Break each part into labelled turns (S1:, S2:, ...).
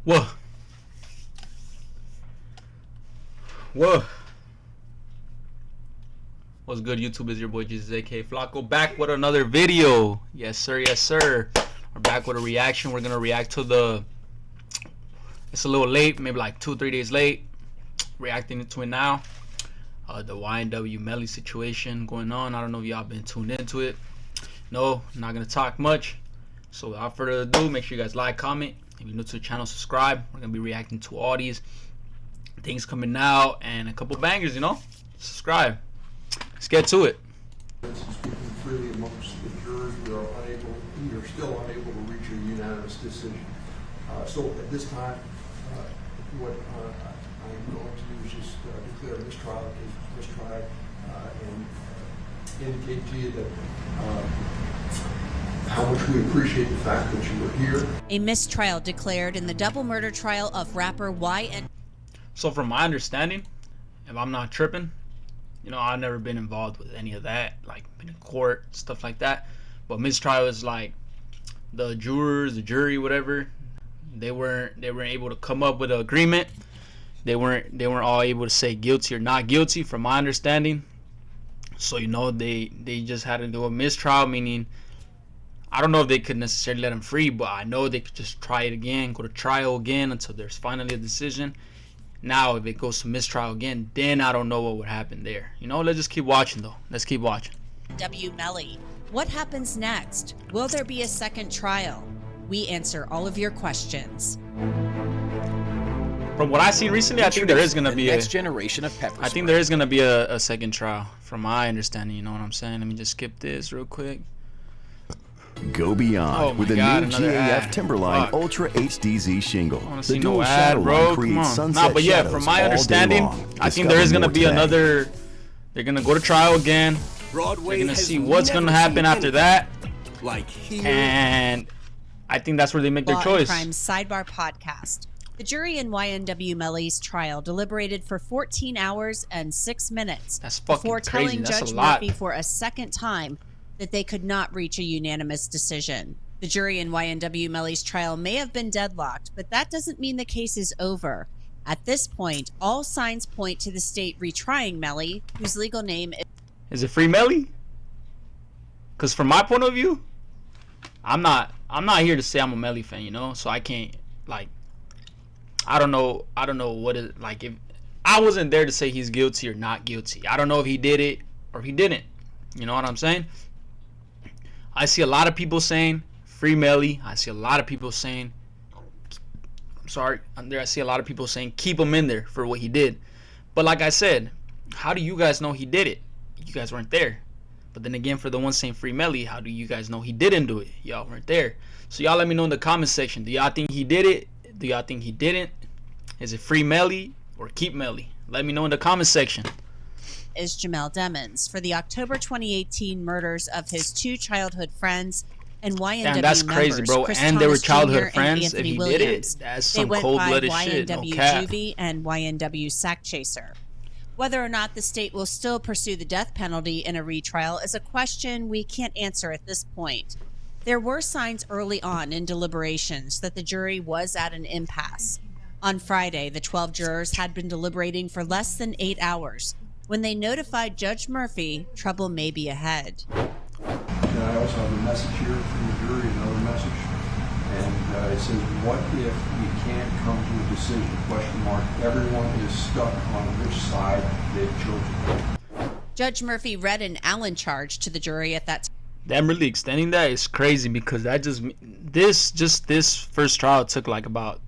S1: Whoa. Whoa. What's good, YouTube? Is your boy Jesus aka Flacco back with another video. Yes sir, yes sir. We're back with a reaction. We're gonna react to the, it's a little late, maybe like 2-3 days late, reacting to it now. The YNW Melly situation going on. I don't know if y'all been tuned into it. No, I'm not gonna talk much. So without further ado, make sure you guys like, comment. If you're new to the channel, subscribe. We're gonna be reacting to all these things coming out and a couple bangers, you know. Subscribe. Let's get to it.
S2: Speaking freely amongst the jurors, we are still unable to reach a unanimous decision. So at this time, what I'm going to do is just declare a mistrial, and indicate to you that how much we appreciate the fact that you were here.
S3: A mistrial declared in the double murder trial of rapper YNW.
S1: So from my understanding, if I'm not tripping, you know, I've never been involved with any of that, like been in court, stuff like that. But mistrial is like the jurors, the jury, whatever, they weren't able to come up with an agreement. They weren't all able to say guilty or not guilty, from my understanding. So, you know, they just had to do a mistrial, meaning I don't know if they could necessarily let him free, but I know they could just try it again, go to trial again until there's finally a decision. Now, if it goes to mistrial again, then I don't know what would happen there. You know, let's just keep watching, though. Let's keep watching.
S3: YNW Melly. What happens next? Will there be a second trial? We answer all of your questions.
S1: From what I've seen recently, I think there is going to be a
S4: next generation of pepper spray.
S1: I think there is going to be a second trial, from my understanding. You know what I'm saying? Let me just skip this real quick.
S5: Go beyond with the new GAF Timberline Ultra HDZ shingle.
S1: The dual shadow line creates sunset but yeah, from my understanding, I think there is going to be another. They're going to go to trial again. They're going to see what's going to happen after that. And I think that's where they make their choice.
S3: Crime Sidebar Podcast. The jury in YNW Melly's trial deliberated for 14 hours and 6 minutes.
S1: That's fucking
S3: before
S1: crazy.
S3: Telling
S1: That's
S3: Judge
S1: a lot.
S3: Murphy for a second time that they could not reach a unanimous decision. The jury in YNW Melly's trial may have been deadlocked, but that doesn't mean the case is over. At this point, all signs point to the state retrying Melly, whose legal name
S1: is it Free Melly? Because from my point of view, I'm not here to say I'm a Melly fan, you know, so I can't, like, I don't know what is, like, if I wasn't there to say he's guilty or not guilty. I don't know if he did it or he didn't. You know what I'm saying? I see a lot of people saying Free Melly. I see a lot of people saying, I see a lot of people saying keep him in there for what he did. But like I said, how do you guys know he did it? You guys weren't there. But then again, for the ones saying Free Melly, how do you guys know he didn't do it? Y'all weren't there. So y'all let me know in the comment section. Do y'all think he did it? Do y'all think he didn't? Is it Free Melly or keep Melly? Let me know in the comment section.
S3: is Jamel Demons for the October 2018 murders of his two childhood friends and YNW
S1: Damn, that's
S3: members,
S1: crazy, bro.
S3: Chris
S1: And
S3: Thomas
S1: they were childhood
S3: Jr.
S1: friends.
S3: And Anthony
S1: If he
S3: Williams.
S1: did it, that's
S3: they
S1: some
S3: went
S1: cold-blooded
S3: by
S1: shit.
S3: YNW
S1: No cap.
S3: Juvie and YNW Sack Chaser. Whether or not the state will still pursue the death penalty in a retrial is a question we can't answer at this point. There were signs early on in deliberations that the jury was at an impasse. On Friday, the 12 jurors had been deliberating for less than 8 hours when they notified Judge Murphy trouble may be ahead.
S2: And I also have a message here from the jury, another message. And it says, what if we can't come to a decision, question mark. Everyone is stuck on which side they've chosen.
S3: Judge Murphy read an Allen charge to the jury at that time.
S1: Them really extending that is crazy, because that this first trial took like about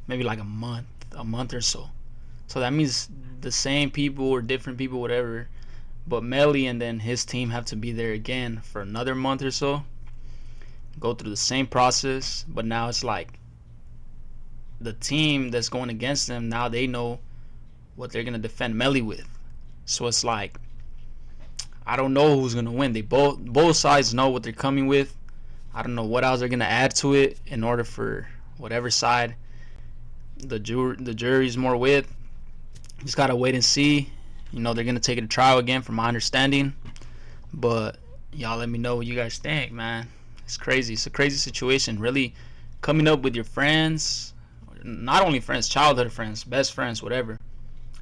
S1: maybe like a month or so. So that means the same people or different people, whatever, but Melly and then his team have to be there again for another month or so, go through the same process. But now it's like the team that's going against them, now they know what they're gonna defend Melly with. So it's like, I don't know who's gonna win. They both sides know what they're coming with. I don't know what else they're gonna add to it in order for whatever side the jury's more with. Just gotta wait and see. You know, they're gonna take it to trial again, from my understanding. But y'all let me know what you guys think, man. It's crazy. It's a crazy situation. Really coming up with your friends not only friends, childhood friends, best friends, whatever,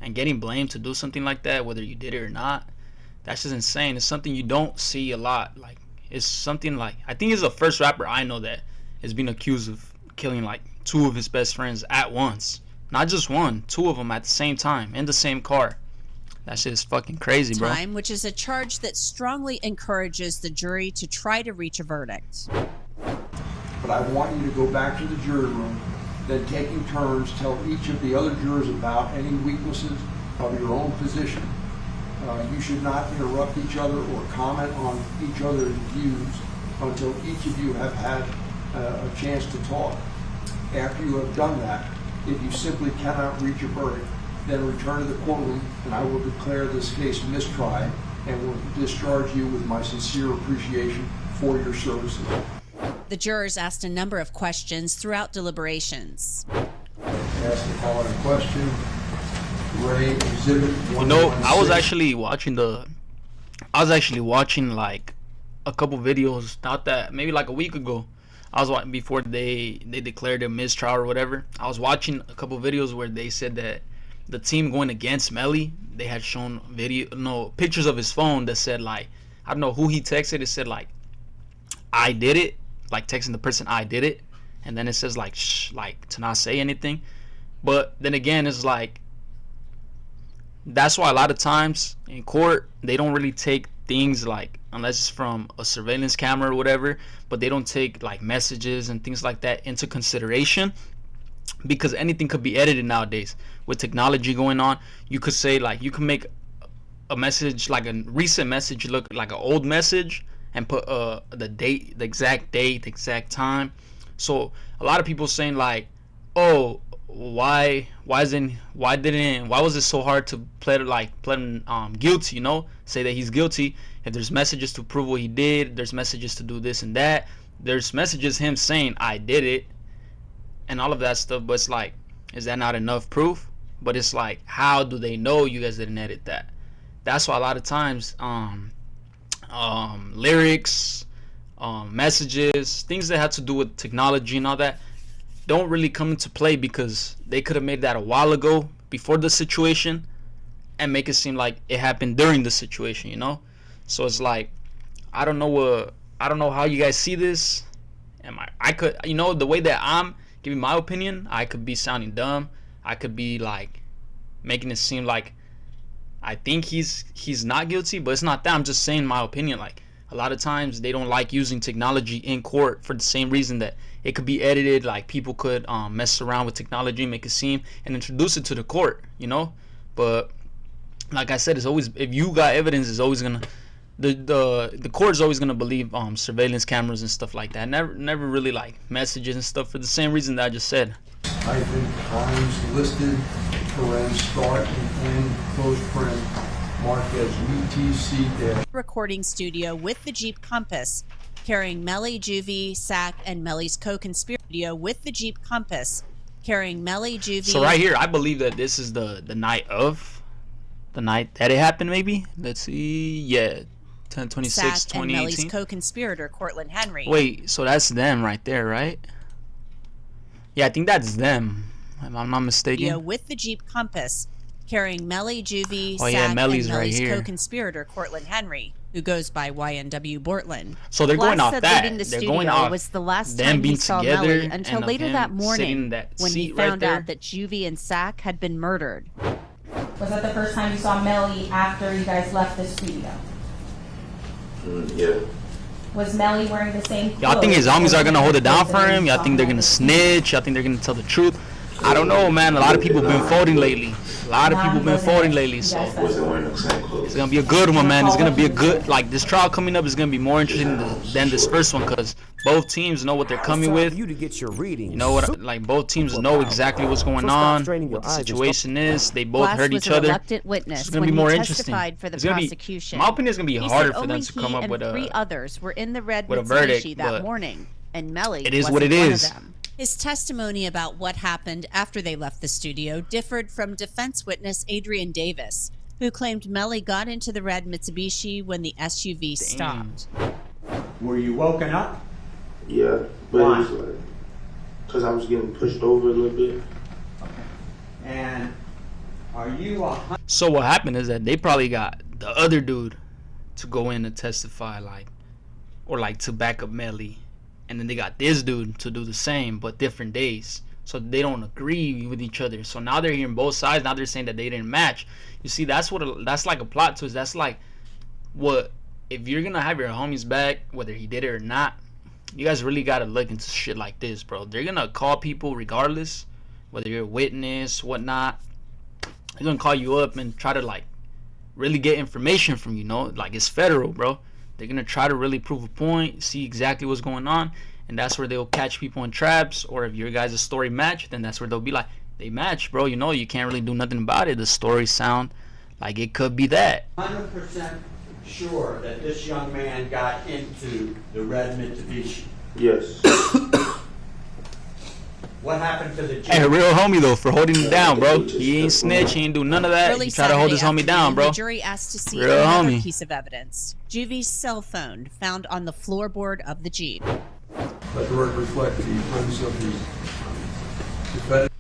S1: and getting blamed to do something like that, whether you did it or not, that's just insane. It's something you don't see a lot. Like, it's something like, I think he's the first rapper I know that is being accused of killing like 2 of his best friends at once. Not just 1, 2 of them at the same time in the same car. That shit is fucking crazy, bro.
S3: Time, which is a charge that strongly encourages the jury to try to reach a verdict.
S2: But I want you to go back to the jury room, then taking turns, tell each of the other jurors about any weaknesses of your own position. You should not interrupt each other or comment on each other's views until each of you have had a chance to talk. After you have done that, if you simply cannot reach a verdict, then return to the courtroom and I will declare this case mistried and will discharge you with my sincere appreciation for your services.
S3: The jurors asked a number of questions throughout deliberations.
S2: Ask the following question. Ray, exhibit 116.
S1: You know, I was actually watching like a couple videos, not that, maybe like a week ago. I was watching before they declared a mistrial or whatever. I was watching a couple videos where they said that the team going against Melly, they had shown pictures of his phone that said like, I don't know who he texted. It said like, I did it, like texting the person I did it, and then it says like shh, like to not say anything. But then again, it's like, that's why a lot of times in court they don't really take things like, unless it's from a surveillance camera or whatever, but they don't take like messages and things like that into consideration, because anything could be edited nowadays with technology going on. You could say like, you can make a message, like a recent message, look like an old message, and put the date, the exact time. So a lot of people saying like, oh, why was it so hard to plead him guilty, you know, say that he's guilty, if there's messages to prove what he did, there's messages to do this and that, there's messages him saying I did it and all of that stuff. But it's like, is that not enough proof? But it's like, how do they know you guys didn't edit that? That's why a lot of times lyrics, messages, things that have to do with technology and all that don't really come into play, because they could have made that a while ago before the situation and make it seem like it happened during the situation, you know. So it's like, I don't know how you guys see this. I could, you know, the way that I'm giving my opinion, I could be sounding dumb, I could be like making it seem like I think he's not guilty, but it's not that. I'm just saying my opinion. Like, a lot of times they don't like using technology in court for the same reason that it could be edited. Like, people could mess around with technology, make it seem, and introduce it to the court, you know. But like I said, it's always, if you got evidence, it's always gonna, the court is always gonna believe surveillance cameras and stuff like that. Never really like messages and stuff, for the same reason that I just said.
S2: I think times listed, start and end, close friend, marked as UTC.
S3: Recording studio with the Jeep Compass, carrying Melly, Juvie, Sack, and Melly's co-conspirator with the Jeep Compass, carrying Melly, Juvie.
S1: So right here, I believe that this is the night that it happened. Maybe, let's see, yeah, 10/26/2018.
S3: Sack and Melly's co-conspirator Cortland Henry.
S1: Wait, so that's them right there, right? Yeah, I think that's them, if I'm not mistaken.
S3: With the Jeep Compass, carrying Melly, Juvie,
S1: Sack,
S3: and
S1: Melly's
S3: Melly's
S1: right
S3: co-conspirator Cortland Henry, who goes by YNW Bortland.
S1: So they're going off that.
S4: Leaving the
S1: They're
S4: studio
S1: going off
S4: was the last
S1: them
S4: time
S1: being
S4: he saw
S1: together,
S4: Melly until
S1: and of
S4: later
S1: him
S4: that
S1: sitting
S4: morning
S1: in that
S4: when he
S1: seat right
S4: found
S1: there.
S4: out that Juvie and Sack had been murdered.
S6: Was that the first time you saw Melly after you guys left the studio?
S7: Yeah.
S6: Was Melly wearing the same clothes?
S1: Y'all think his homies are gonna hold it down for him? Y'all think they're gonna snitch? Y'all think they're gonna tell the truth? I don't know, man. A lot of people been folding lately. So
S7: Wasn't wearing the same clothes.
S1: it's gonna be a good one, man. It's gonna be a good, like, this trial coming up is gonna be more interesting than this first one, because both teams know what they're coming with.
S8: You to get your reading.
S1: You know what? Like, both teams know exactly what's going on, what the situation is. They both heard each other.
S4: Witness
S1: It's gonna be more interesting.
S4: For the
S1: It's gonna be,
S4: prosecution.
S1: my opinion, is gonna be
S4: He
S1: harder
S4: said
S1: for them
S4: only
S1: to come
S4: he
S1: up
S4: and
S1: with
S4: 3 others were in the red
S1: with a
S4: Mitsubishi
S1: verdict,
S4: that
S1: but
S4: morning, and Melly
S1: it is
S4: wasn't
S1: what it
S4: one
S1: is.
S4: of them.
S3: His testimony about what happened after they left the studio differed from defense witness Adrian Davis, who claimed Melly got into the red Mitsubishi when the SUV stopped.
S9: Were you woken up?
S7: Yeah, but
S9: Why?
S7: it was like Because I was getting pushed over a little bit.
S8: Okay. And are you
S1: So what happened is that they probably got the other dude to go in and testify, like, or like to back up Melly, and then they got this dude to do the same but different days. So they don't agree with each other. So now they're hearing both sides. Now they're saying that they didn't match. You see, that's like a plot twist. That's like what, if you're gonna have your homies back, whether he did it or not, you guys really gotta look into shit like this, bro. They're gonna call people regardless, whether you're a witness, whatnot. They're gonna call you up and try to like really get information from you, know? Like, it's federal, bro. They're gonna try to really prove a point, see exactly what's going on, and that's where they'll catch people in traps. Or if your guys' story match, then that's where they'll be like, they match, bro. You know, you can't really do nothing about it. The story sound like it could be that.
S8: 100% sure that this young man got into the red Mitsubishi?
S7: Yes.
S8: What happened to the Jeep?
S1: Hey, a real homie though, for holding him down, bro. He ain't snitch. He ain't do none of that.
S3: Early
S1: He tried to hold his
S3: Saturday
S1: homie down,
S3: afternoon,
S1: bro.
S3: The jury asked to see
S1: Real
S3: another
S1: homie.
S3: piece of evidence: Juvie's cell phone found on the floorboard of the Jeep.
S2: Let the record reflect the presence of the defendant,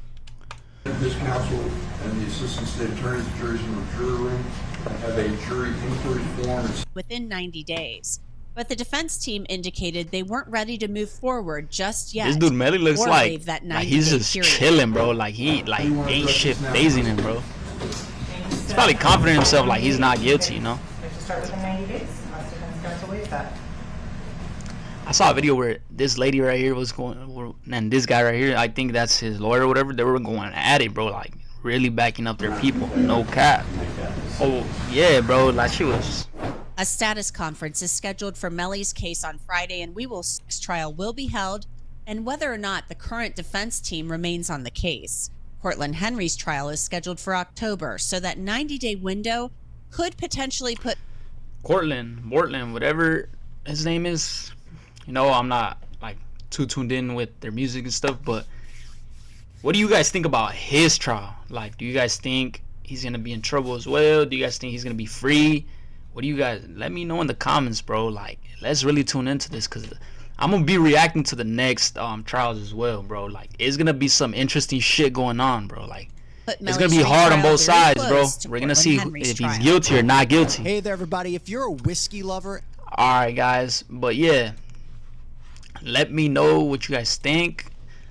S2: his counsel, and the assistant state attorney. The jury's in the jury room. I have a jury inquiry form.
S3: Within 90 days. But the defense team indicated they weren't ready to move forward just yet.
S1: This dude Melly looks
S3: or
S1: like,
S3: waive that
S1: he's
S3: 90-day
S1: just
S3: period.
S1: chilling, bro. Like he ain't shit phasing him, bro. He's probably confident in himself, like he's not guilty, you know.
S9: We have to start within 90 days unless you're going to start to waive that.
S1: I saw a video where this lady right here was going, and this guy right here, I think that's his lawyer or whatever. They were going at it, bro, like really backing up their people, no cap. Oh yeah, bro, like she was.
S3: A status conference is scheduled for Melly's case on Friday, and trial will be held, and whether or not the current defense team remains on the case. Cortland Henry's trial is scheduled for October, so that 90-day window could potentially put
S1: Cortland, whatever his name is. You know, I'm not like too tuned in with their music and stuff, but what do you guys think about his trial? Like, do you guys think he's gonna be in trouble as well? Do you guys think he's gonna be free? What do you guys, let me know in the comments, bro. Like, let's really tune into this, because I'm gonna be reacting to the next trials as well, bro. Like, it's gonna be some interesting shit going on, bro. Like, it's gonna be hard on both sides, bro. We're gonna see if he's guilty or not guilty.
S10: Hey there, everybody. If you're a whiskey lover,
S1: alright, guys, but yeah, let me know what you guys think.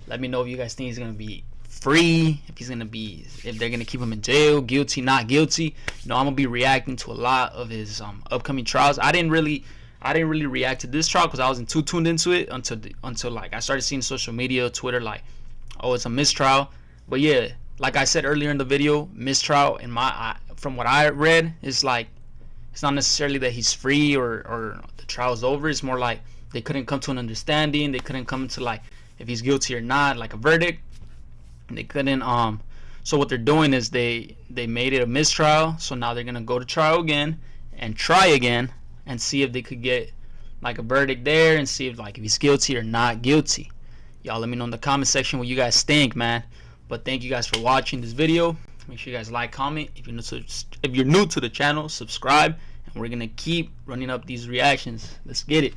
S1: Let me know if you guys think he's gonna be free, if they're gonna keep him in jail, guilty, not guilty. You know, I'm gonna be reacting to a lot of his upcoming trials. I didn't really react to this trial because I wasn't too tuned into it until like I started seeing social media, Twitter, like, oh, it's a mistrial. But yeah, like I said earlier in the video, mistrial in from what I read, is like, it's not necessarily that he's free or the trial's over. It's more like they couldn't come to an understanding. They couldn't come to like if he's guilty or not, like a verdict. They couldn't so what they're doing is they made it a mistrial. So now they're gonna go to trial again and try again and see if they could get like a verdict there and see if he's guilty or not guilty. Y'all let me know in the comment section what you guys think, man. But thank you guys for watching this video. Make sure you guys like, comment. If you're new to the channel, subscribe, and we're gonna keep running up these reactions. Let's get it.